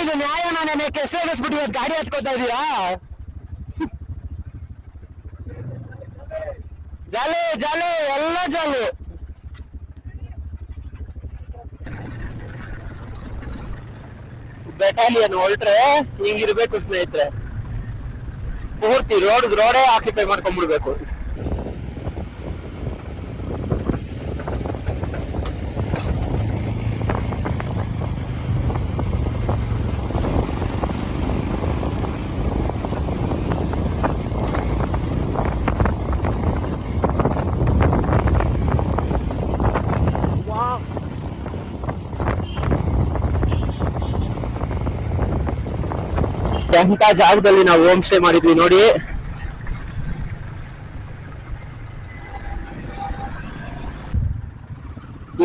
ಇದು ನ್ಯಾಯನ ನೆನೆ ಕೆಸರಿಸ್ಬಿಟ್ಟು ಇವತ್ತು ಗಾಡಿ ಹತ್ಕೋತಾ ಇದೀರಾ? ಜಾಲೆ ಜಾಲೆ ಎಲ್ಲ ಜಾಲೆ. ಬೆಟಾಲಿಯನ್ ಹೊರಟ್ರೆ ಹಿಂಗಿರ್ಬೇಕು ಸ್ನೇಹಿತರೆ, ಪೂರ್ತಿ ರೋಡೇ ಆಕ್ಯುಪೈ ಮಾಡ್ಕೊಂಡ್ಬಿಡ್ಬೇಕು. ಎಂತ ಜಾಗದಲ್ಲಿ ನಾವು ಹೋಮ್ ಸ್ಟೇ ಮಾಡಿದ್ವಿ ನೋಡಿ.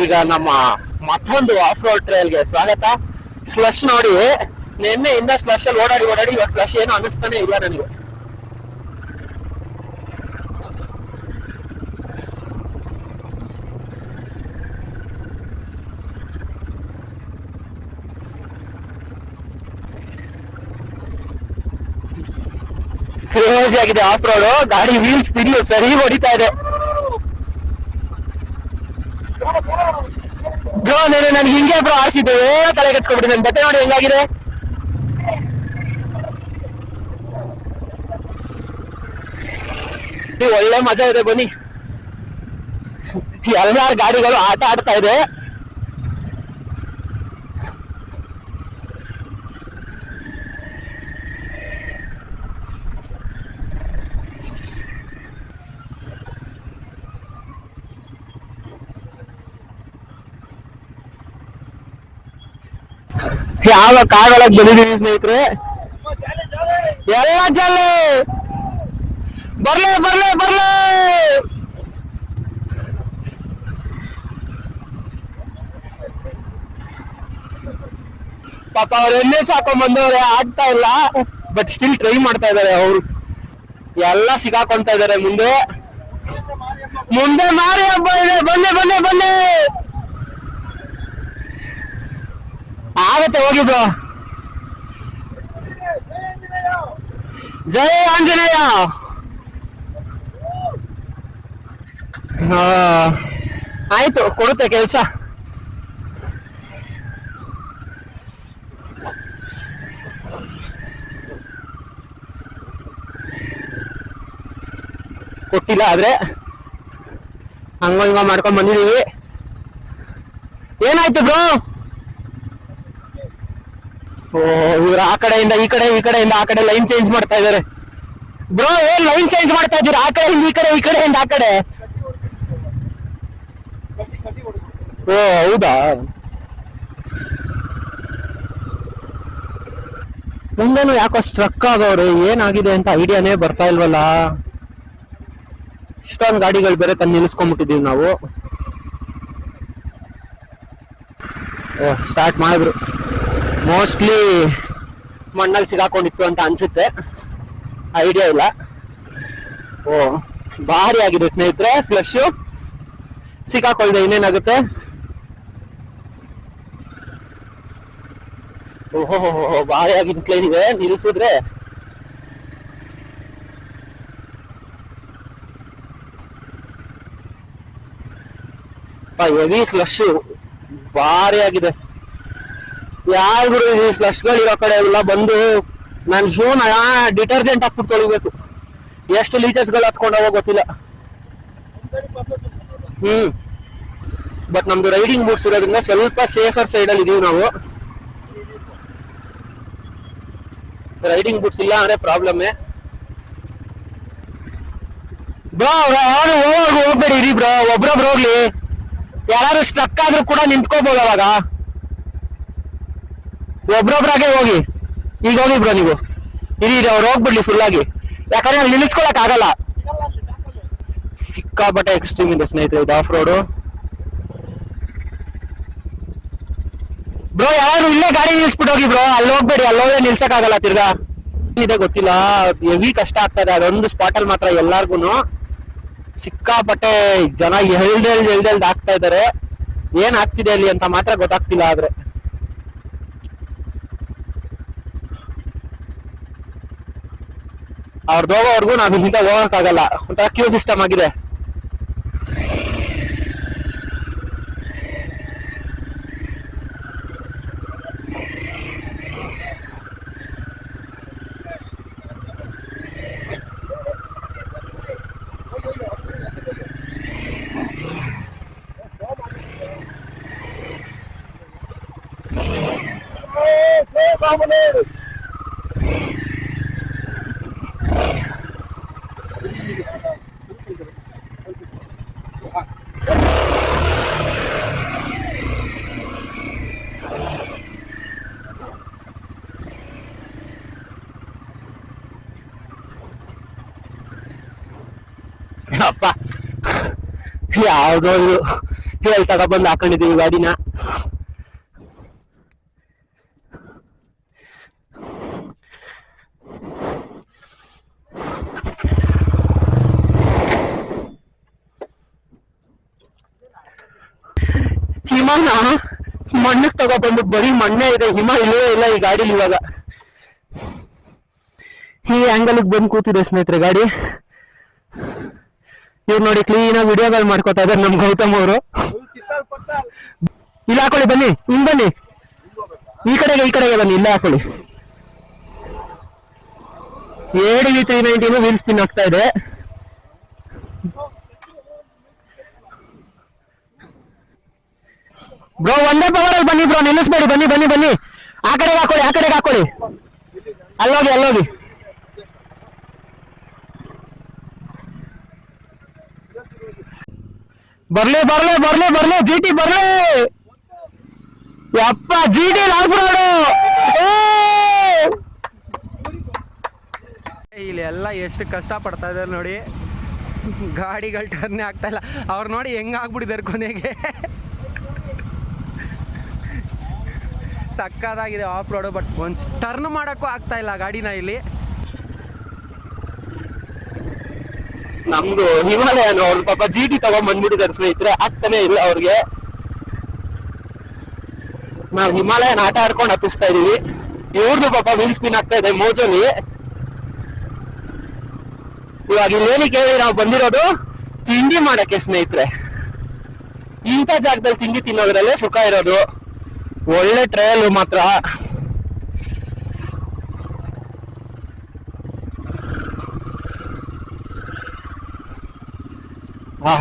ಈಗ ನಮ್ಮ ಮತ್ತೊಂದು ಆಫ್ ರೋಡ್ ಟ್ರೈಲ್ಗೆ ಸ್ವಾಗತ. ಸ್ಲಶ್ ನೋಡಿ, ನಿನ್ನೆಯಿಂದ ಸ್ಲಶ್ ಅಲ್ಲಿ ಓಡಾಡಿ ಇವಾಗ ಸ್ಲಶ್ ಏನು ಅನ್ನಿಸ್ತಾನೆ ಇಲ್ಲ ನನಗೆ. ಕ್ರೇಜಿ ಆಗಿದೆ ಆಫ್ ರೋಡ್. ಗಾಡಿ ವೀಲ್ ಸ್ಪಿನ್ ಸರಿ ಹೊಡಿತಾ ಇದೆ. ಬ್ರೋ ನನ್ಗೆ ಹಿಂಗೆ ಬ್ರೋ ಆರ್ಸಿದ್ದು ತಲೆ ಕೆಡ್ಸ್ಕೊಬಿಟ್ಟು ನನ್ ಬಟ್ಟೆ ನೋಡಿ ಹೆಂಗಾಗಿದೆ. ಒಳ್ಳೆ ಮಜಾ ಇದೆ, ಬನ್ನಿ. ಎಲ್ಲಾರ ಗಾಡಿಗಳು ಆಟ ಆಡ್ತಾ ಇದೆ. ಯಾವ ಕಾಲಕ್ಕೆ ಬಂದಿದ್ದೀವಿ ಸ್ನೇಹಿತರೆ, ಎಲ್ಲ ಜಲ್ಲೆ ಬರ್ಲೆ ಬರ್ಲೆ ಬರ್ಲೆ. ಪಾಪ ಅವ್ರು ಎಣ್ಣೆ ಸಾಕೊಂಡ್ ಬಂದವ್ರೆ, ಆಗ್ತಾ ಇಲ್ಲ, ಬಟ್ ಸ್ಟಿಲ್ ಟ್ರೈ ಮಾಡ್ತಾ ಇದಾರೆ. ಅವ್ರು ಎಲ್ಲ ಸಿಗಾಕೊಂತ ಇದಾರೆ. ಮುಂದೆ ಮಾರಿ ಹಬ್ಬ ಇದೆ, ಬನ್ನಿ ಬನ್ನಿ ಬನ್ನಿ. ಆಗತ್ತೆ ಹೋಗಿ ಬ್ರೋ. ಜೈ ಆಂಜನೇಯ. ಆಯ್ತು, ಕೊಡುತ್ತೆ ಕೆಲ್ಸ. ಕೊಟ್ಟಿಲ್ಲ ಆದ್ರೆ ಹಂಗ ಮಾಡ್ಕೊಂಡ್ ಬಂದಿದೀವಿ. ಏನಾಯ್ತು ಬ್ರೋ? ಇವ್ರು ಆ ಕಡೆಯಿಂದ ಈ ಕಡೆಯಿಂದ ಆ ಕಡೆ ಲೈನ್ ಚೇಂಜ್ ಮಾಡ್ತಾ ಇದಾರೆ. ಬ್ರೋ ಏನ್ ಲೈನ್ ಚೇಂಜ್ ಮಾಡ್ತಾ ಇದ್ದೀರಾ? ಆ ಕಡೆಯಿಂದ ಈ ಕಡೆಯಿಂದ ಆ ಕಡೆ. ಓ ಹೌದಾ? ಮುಂದೇನು ಯಾಕೋ ಸ್ಟ್ರಕ್ ಆಗೋರು, ಏನಾಗಿದೆ ಅಂತ ಐಡಿಯಾನೇ ಬರ್ತಾ ಇಲ್ವಲ್ಲ. ಇಷ್ಟೊಂದು ಗಾಡಿಗಳು ಬೇರೆ ತಂದು ನಿಲ್ಲಿಸ್ಕೊಂಡ್ಬಿಟ್ಟಿದೀವಿ ನಾವು. ಓ ಸ್ಟಾರ್ಟ್ ಮಾಡಿದ್ರು. ಮೋಸ್ಟ್ಲಿ ಮಣ್ಣಲ್ಲಿ ಸಿಗಾಕೊಂಡಿತ್ತು ಅಂತ ಅನ್ಸುತ್ತೆ, ಐಡಿಯಾ ಇಲ್ಲ. ಓ ಭಾರಿ ಆಗಿದೆ ಸ್ನೇಹಿತರೆ ಸ್ಲಶ್. ಸಿಕ್ಕಾಕೊಳ್ದೆ ಇನ್ನೇನಾಗುತ್ತೆ. ಓಹೋ ಭಾರಿ ಆಗಿ ಇನ್ಕ್ಲೈನ್ ಇದೆ, ನಿಲ್ಸಿದ್ರೆ ಹೆವಿ ಸ್ಲಶ್ ಭಾರಿ ಆಗಿದೆ. ಯಾರು ಈ ಸ್ಲಶ್ಗಳು ಇರೋ ಕಡೆ ಎಲ್ಲ ಬಂದು ನನ್ನ ಶೂನ ಡಿಟರ್ಜೆಂಟ್ ಹಾಕ್ಬಿಟ್ಟು ತೊಳಿಬೇಕು. ಎಷ್ಟು ಲೀಚರ್ಸ್ ಗಳು ಹತ್ಕೊಂಡೋಗೋ ಗೊತ್ತಿಲ್ಲ. ಬಟ್ ನಮ್ದು ರೈಡಿಂಗ್ ಬೂಟ್ಸ್ ಇರೋದ್ರಿಂದ ಸ್ವಲ್ಪ ಸೇಫರ್ ಸೈಡ್ ಅಲ್ಲಿ ಇದೀವಿ ನಾವು. ರೈಡಿಂಗ್ ಬೂಟ್ಸ್ ಇಲ್ಲ ಅಂದ್ರೆ ಪ್ರಾಬ್ಲಮ್ಮೇ. ಬ್ರೋ ಯಾರು ಹೋಗ್ಬೇಡಿ ಇರಿ ಬ್ರೋ, ಒಬ್ರೊಬ್ರು ಹೋಗ್ಲಿ. ಯಾರು ಸ್ಟ್ರಕ್ ಆದ್ರೂ ಕೂಡ ನಿಂತ್ಕೋಬಹುದು ಅವಾಗ. ಒಬ್ರೊಬ್ರಾಗೆ ಹೋಗಿ. ಈಗ ಹೋಗಿ ಬ್ರೋ ನೀವು, ಇರಿ ಅವ್ರು ಹೋಗ್ಬಿಡ್ಲಿ ಫುಲ್ ಆಗಿ, ಯಾಕಂದ್ರೆ ಅಲ್ಲಿ ನಿಲ್ಲಿಸ್ಕೊಳಕ್ ಆಗಲ್ಲ. ಸಿಕ್ಕಾಪಟ್ಟೆ ಎಕ್ಸ್ಟ್ರೀಮ್ ಇದೆ ಸ್ನೇಹಿತರೆ ಇದು ಆಫ್ ರೋಡು. ಬ್ರೋ ಯಾರು ಇಲ್ಲೇ ಗಾಡಿ ನಿಲ್ಸ್ಬಿಟ್ಟು ಹೋಗಿ ಬ್ರೋ, ಅಲ್ಲಿ ಹೋಗ್ಬೇಡಿ, ಅಲ್ಲಿ ಹೋದ್ರೆ ನಿಲ್ಸಕ್ ಆಗಲ್ಲ. ತಿರ್ಗಾ ಇದೆ ಗೊತ್ತಿಲ್ಲ, ಹೆವಿ ಕಷ್ಟ ಆಗ್ತದೆ ಅದೊಂದು ಸ್ಪಾಟ್ ಅಲ್ಲಿ ಮಾತ್ರ. ಎಲ್ಲಾರ್ಗುನು ಸಿಕ್ಕಾಪಟ್ಟೆ ಜನ ಎಳ್ದೆಳ್ದು ಆಗ್ತಾ ಇದಾರೆ. ಏನ್ ಆಗ್ತಿದೆ ಅಲ್ಲಿ ಅಂತ ಮಾತ್ರ ಗೊತ್ತಾಗ್ತಿಲ್ಲ. ಆದ್ರೆ ಅವ್ರದ್ದು ಹೋಗೋವರೆಗೂ ನಾವ್ ಇಲ್ಲಿಂದ ಹೋಗಕ್ಕಾಗಲ್ಲ, ಒಂಥರ ಕ್ಯೂ ಸಿಸ್ಟಮ್ ಆಗಿದೆ. ಅಪ್ಪ ಯಾವ್ದೋ ಇದು ಹೇಳಿ ತಗೊಬಂದು ಹಾಕೊಂಡಿದೀವಿ ಗಾಡಿನ. ಹಿಮನ ಮಣ್ಣಕ್ ತಗೊಬಂದು ಬರೀ ಮಣ್ಣೆ ಇದೆ, ಹಿಮ ಇಲ್ಲವೇ ಇಲ್ಲ ಈ ಗಾಡಿಲಿ. ಇವಾಗ ಈ ಆಂಗಲ್ ಬಂದು ಕೂತಿದೆ ಸ್ನೇಹಿತರೆ ಗಾಡಿ. ಇವ್ರು ನೋಡಿ ಕ್ಲೀನ್ ಆಗಿ ವಿಡಿಯೋಗಳು ಮಾಡ್ಕೋತಾ ಇದಾರೆ ನಮ್ ಗೌತಮ್ ಅವರು. ಇಲ್ಲ ಹಾಕೊಳ್ಳಿ, ಬನ್ನಿ ಹಿಂಗ್ ಬನ್ನಿ, ಈ ಕಡೆಗೆ ಬನ್ನಿ, ಇಲ್ಲ ಹಾಕೊಳ್ಳಿ. ADV 390 ವೀಲ್ ಸ್ಪಿನ್ ಆಗ್ತಾ ಇದೆ. ಬ್ರೋ ಒಂದೇ ಪವರ್ ಅಲ್ಲಿ ಬನ್ನಿ ಬ್ರೋ, ನಿಲ್ಲಿಸ್ಬೇಡಿ, ಬನ್ನಿ ಬನ್ನಿ ಬನ್ನಿ. ಆ ಕಡೆಗೆ ಹಾಕೊಳ್ಳಿ, ಅಲ್ಲೋಗಿ. ಬರ್ಲಿ GT ಬರ್ಲಿ. ಯಪ್ಪ GT ಇಲ್ಲಿ ಎಲ್ಲ ಎಷ್ಟು ಕಷ್ಟ ಪಡ್ತಾ ಇದಾರೆ ನೋಡಿ, ಗಾಡಿಗಳು ಟರ್ನೇ ಆಗ್ತಾ ಇಲ್ಲ. ಅವ್ರು ನೋಡಿ ಹೆಂಗ ಆಗ್ಬಿಟ್ಟಿದ್ದಾರೆ ಕೊನೆಗೆ. ಸಕ್ಕದಾಗಿದೆ ಆಫ್ ರೋಡು, ಬಟ್ ಒಂದು ಟರ್ನ್ ಮಾಡೋಕ್ಕೂ ಆಗ್ತಾ ಇಲ್ಲ ಗಾಡಿನ ಇಲ್ಲಿ. ನಮ್ದು ಹಿಮಾಲಯನ್ ಅವ್ರು ಪಾಪ GT ತಗೊಂಡ್ಬಂದ್ಬಿಟ್ಟಿದ್ದಾರೆ ಸ್ನೇಹಿತರೆ, ಆಗ್ತಾನೆ ಇಲ್ಲ ಅವ್ರಿಗೆ. ನಾವ್ ಹಿಮಾಲಯನ್ ಆಟ ಆಡ್ಕೊಂಡು ಹತ್ತಿಸ್ತಾ ಇದೀವಿ, ಇವ್ರದ್ದು ಪಾಪ ವೀಲ್ ಸ್ಪಿನ್ ಆಗ್ತಾ ಇದೆ ಮೋಜೋಲಿ. ಇವಾಗ ಇಲ್ಲೇನಿ ಕೇಳಿ ನಾವು ಬಂದಿರೋದು ತಿಂಡಿ ಮಾಡಕ್ಕೆ ಸ್ನೇಹಿತರೆ. ಇಂಥ ಜಾಗದಲ್ಲಿ ತಿಂಡಿ ತಿನ್ನೋದ್ರಲ್ಲೇ ಸುಖ ಇರೋದು. ಒಳ್ಳೆ ಟ್ರಯಲ್ ಮಾತ್ರ. ಹಾ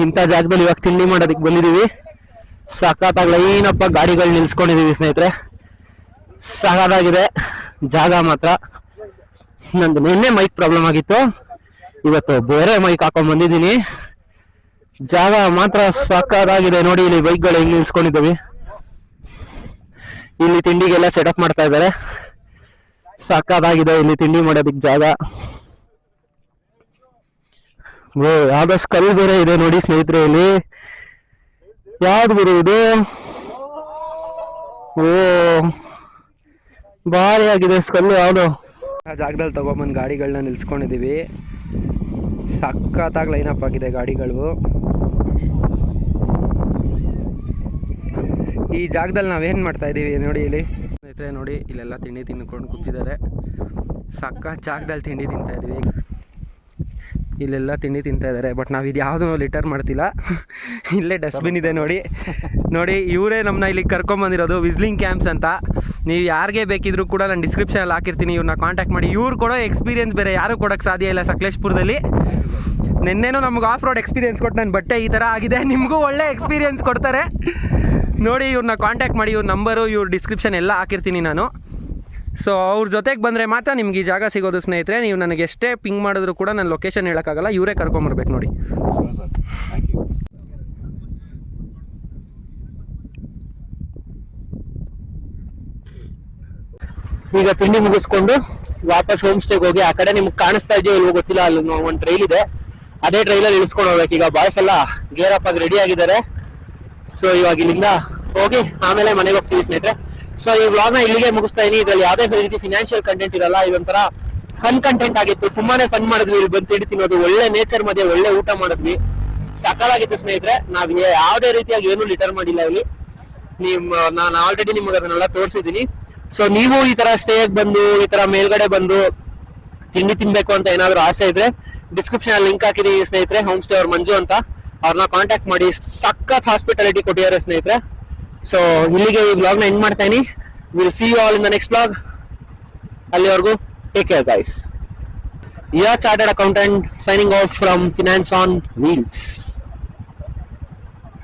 ಇಂಥ ಜಾಗದಲ್ಲಿ ಇವಾಗ ತಿಂಡಿ ಮಾಡೋದಕ್ಕೆ ಬಂದಿದೀವಿ. ಸಖತ್ತಾಗಿ ಲೈನಪ್ಪ ಗಾಡಿಗಳು ನಿಲ್ಸ್ಕೊಂಡಿದೀವಿ ಸ್ನೇಹಿತರೆ, ಸಖತ್ತಾಗಿದೆ ಜಾಗ ಮಾತ್ರ. ನಂದು ನಿನ್ನೆ ಮೈಕ್ ಪ್ರಾಬ್ಲಮ್ ಆಗಿತ್ತು, ಇವತ್ತು ಬೇರೆ ಮೈಕ್ ಹಾಕೊಂಡ್ ಬಂದಿದ್ದೀನಿ. ಜಾಗ ಮಾತ್ರ ಸಖತ್ತಾಗಿದೆ ನೋಡಿ. ಇಲ್ಲಿ ಬೈಕ್ಗಳು ಹೆಂಗ್ ನಿಲ್ಸ್ಕೊಂಡಿದ್ದೀವಿ, ಇಲ್ಲಿ ತಿಂಡಿಗೆಲ್ಲ ಸೆಟಪ್ ಮಾಡ್ತಾ ಇದ್ದಾರೆ. ಸಖತ್ತಾಗಿದೆ ಇಲ್ಲಿ ತಿಂಡಿ ಮಾಡೋದಕ್ಕೆ ಜಾಗ. ಯಾವ್ದೋ ಸ್ಕಲ್ ಬೇರೆ ಇದೆ ನೋಡಿ ಸ್ನೇಹಿತರೆ. ಇಲ್ಲಿ ಯಾವ್ದು ಗುರು ಇದು? ಓ ಭಾರಿ ಆಗಿದೆ ಸ್ಕಲ್. ಯಾವ್ದು ಆ ಜಾಗದಲ್ಲಿ ತಗೊಂಬಂದು ಗಾಡಿಗಳನ್ನ ನಿಲ್ಸ್ಕೊಂಡಿದೀವಿ. ಸಖತ್ತಾಗಿ ಲೈನಪ್ ಆಗಿದೆ ಗಾಡಿಗಳು. ಈ ಜಾಗದಲ್ಲಿ ನಾವೇನು ಮಾಡ್ತಾ ಇದ್ದೀವಿ ನೋಡಿ, ಇಲ್ಲಿ ಸ್ನೇಹಿತರೆ ನೋಡಿ, ಇಲ್ಲೆಲ್ಲ ತಿಂಡಿ ತಿನ್ಕೊಂಡು ಕೂತಿದ್ದಾರೆ. ಸಖತ್ ಜಾಗದಲ್ಲಿ ತಿಂಡಿ ತಿಂತಾ ಇದ್ದೀವಿ. ಇಲ್ಲೆಲ್ಲ ತಿಂಡಿ ತಿಂತಾ ಇದ್ದಾರೆ, ಬಟ್ ನಾವು ಇದು ಯಾವುದೂ ಲಿಟರ್ ಮಾಡ್ತಿಲ್ಲ. ಇಲ್ಲೇ ಡಸ್ಟ್ಬಿನ್ ಇದೆ ನೋಡಿ. ಇವರೇ ನಮ್ಮನ್ನ ಇಲ್ಲಿಗೆ ಕರ್ಕೊಂಬಂದಿರೋದು, ವಿಸ್ಲಿಂಗ್ ಕ್ಯಾಂಪ್ಸ್ ಅಂತ. ನೀವು ಯಾರಿಗೆ ಬೇಕಿದ್ರೂ ಕೂಡ ನಾನು ಡಿಸ್ಕ್ರಿಪ್ಷನಲ್ಲಿ ಹಾಕಿರ್ತೀನಿ, ಇವ್ರನ್ನ ಕಾಂಟ್ಯಾಕ್ಟ್ ಮಾಡಿ. ಇವ್ರು ಕೊಡೋ ಎಕ್ಸ್ಪೀರಿಯನ್ಸ್ ಬೇರೆ ಯಾರೂ ಕೊಡೋಕ್ಕೆ ಸಾಧ್ಯ ಇಲ್ಲ ಸಕಲೇಶ್ಪುರದಲ್ಲಿ. ನಿನ್ನೆನೂ ನಮ್ಗೆ ಆಫ್ ರೋಡ್ ಎಕ್ಸ್ಪೀರಿಯನ್ಸ್ ಕೊಟ್ಟು ನನ್ನ ಬಟ್ಟೆ ಈ ಥರ ಆಗಿದೆ, ನಿಮಗೂ ಒಳ್ಳೆ ಎಕ್ಸ್ಪೀರಿಯನ್ಸ್ ಕೊಡ್ತಾರೆ ನೋಡಿ. ಇವ್ರನ್ನ ಕಾಂಟ್ಯಾಕ್ಟ್ ಮಾಡಿ, ಇವ್ರ ನಂಬರು ಇವ್ರ ಡಿಸ್ಕ್ರಿಪ್ಷನ್ ಎಲ್ಲ ಹಾಕಿರ್ತೀನಿ ನಾನು. ಸೊ ಅವ್ರ ಜೊತೆಗೆ ಬಂದರೆ ಮಾತ್ರ ನಿಮ್ಗೆ ಈ ಜಾಗ ಸಿಗೋದು ಸ್ನೇಹಿತರೆ. ನೀವು ನನಗೆ ಎಷ್ಟೇ ಪಿಂಗ್ ಮಾಡಿದ್ರು ಕೂಡ ನಾನು ಲೊಕೇಶನ್ ಹೇಳೋಕ್ಕಾಗಲ್ಲ, ಇವರೇ ಕರ್ಕೊಂಬರ್ಬೇಕು ನೋಡಿ. ಈಗ ತಿಂಡಿ ಮುಗಿಸ್ಕೊಂಡು ವಾಪಸ್ ಹೋಮ್ ಸ್ಟೇಗೆ ಹೋಗಿ, ಆ ಕಡೆ ನಿಮ್ಗೆ ಕಾಣಿಸ್ತಾ ಇದೆಯೋ ಇಲ್ವೋ ಗೊತ್ತಿಲ್ಲ, ಅಲ್ಲಿ ಒಂದು ಟ್ರೈಲ್ ಇದೆ, ಅದೇ ಟ್ರೈಲಲ್ಲಿ ಇಳಿಸ್ಕೊಂಡು ಹೋಗ್ಬೇಕು. ಈಗ ಬಾಯ್ಸ್ ಎಲ್ಲ ಗೇರ್ ಅಪ್ ಆಗಿ ರೆಡಿ ಆಗಿದ್ದಾರೆ. ಸೊ ಇವಾಗ ಇಲ್ಲಿಂದ ಹೋಗಿ ಆಮೇಲೆ ಮನೆಗೆ ಹೋಗ್ತೀವಿ ಸ್ನೇಹಿತರೆ. ಸೊ ಈ ವ್ಲಾಗ್ನ ಇಲ್ಲಿಗೆ ಮುಗಿಸ್ತಾ ಇದೀನಿ. ಇದ್ರಲ್ಲಿ ಯಾವುದೇ ರೀತಿ ಫಿನಾನ್ಷಿಯಲ್ ಕಂಟೆಂಟ್ ಇರಲ್ಲ, ಇದೊಂಥರ ಫನ್ ಕಂಟೆಂಟ್ ಆಗಿತ್ತು, ತುಂಬಾನೇ ಫನ್ ಮಾಡಿದ್ವಿ. ಇಲ್ಲಿ ಬಂದು ತಿಂಡಿ ತಿನ್ನೋದು, ಒಳ್ಳೆ ನೇಚರ್ ಮಧ್ಯೆ ಒಳ್ಳೆ ಊಟ ಮಾಡಿದ್ವಿ, ಸಕಲಾಗಿತ್ತು ಸ್ನೇಹಿತರೆ. ನಾವ್ ಯಾವ್ದೇ ರೀತಿಯಾಗಿ ಏನು ಲಿಟರ್ ಮಾಡಿಲ್ಲ ಇಲ್ಲಿ. ನಾನು ಆಲ್ರೆಡಿ ನಿಮಗೆ ಅದನ್ನೆಲ್ಲ ತೋರಿಸಿದೀನಿ. ಸೊ ನೀವು ಈ ತರ ಸ್ಟೇಗ್ ಬಂದು ಈ ತರ ಮೇಲ್ಗಡೆ ಬಂದು ತಿಂಡಿ ತಿನ್ಬೇಕು ಅಂತ ಏನಾದ್ರು ಆಸೆ ಇದ್ರೆ ಡಿಸ್ಕ್ರಿಪ್ಷನ್ ಅಲ್ಲಿ ಲಿಂಕ್ ಹಾಕಿದೀನಿ ಸ್ನೇಹಿತರೆ. ಹೋಮ್ ಸ್ಟೇ ಅವ್ರ ಮಂಜು ಅಂತ, ಅವ್ರನ್ನ ಕಾಂಟ್ಯಾಕ್ಟ್ ಮಾಡಿ. ಸಖತ್ ಹಾಸ್ಪಿಟಾಲಿಟಿ ಕೊಟ್ಟಿದ್ದಾರೆ ಸ್ನೇಹಿತರೆ. ಸೊ ಇಲ್ಲಿಗೆ ಈ ಬ್ಲಾಗ್ ನ ಎಂಡ್ ಮಾಡ್ತಾ ಇದೀನಿ. Will see you all in the next blog. ಅಲ್ಲಿವರೆಗೂ take care guys. Your chartered accountant signing off from Finance on Wheels.